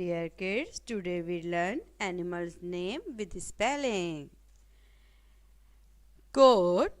Dear kids, today we learn animals name with spelling. Goat,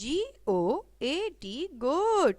GOAT goat،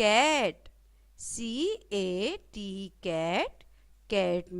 Cat, CAT cat، cat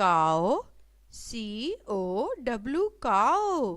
Cow, COW cow،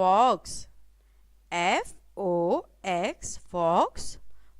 Fox, FOX fox،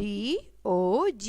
DOG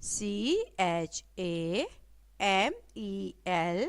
CHAMEL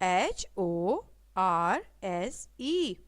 HORSE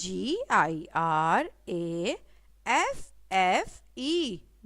GIRAFFE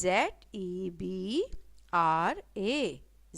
ZEBRA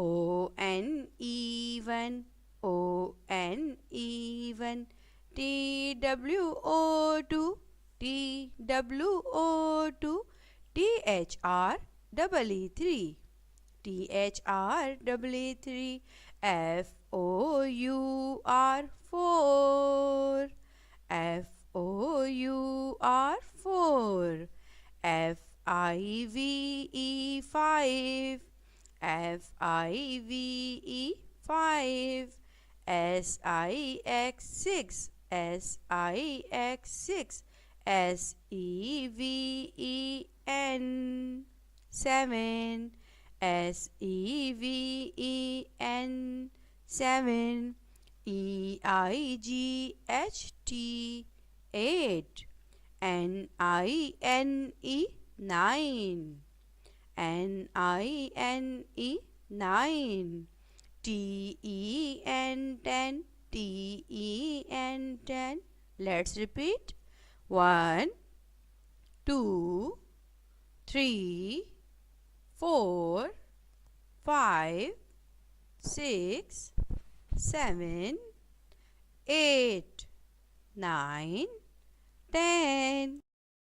ONE1 ONE1، TWO2 TWO2، THREE3 THREE3، FOUR4 FOUR4، FIVE5 FIVE5، SIX6 SIX6، SEVEN7 SEVEN7، EIGHT8، NINE9، TEN10 Let's repeat. 1 2 3 4 5 6 7 8 9 10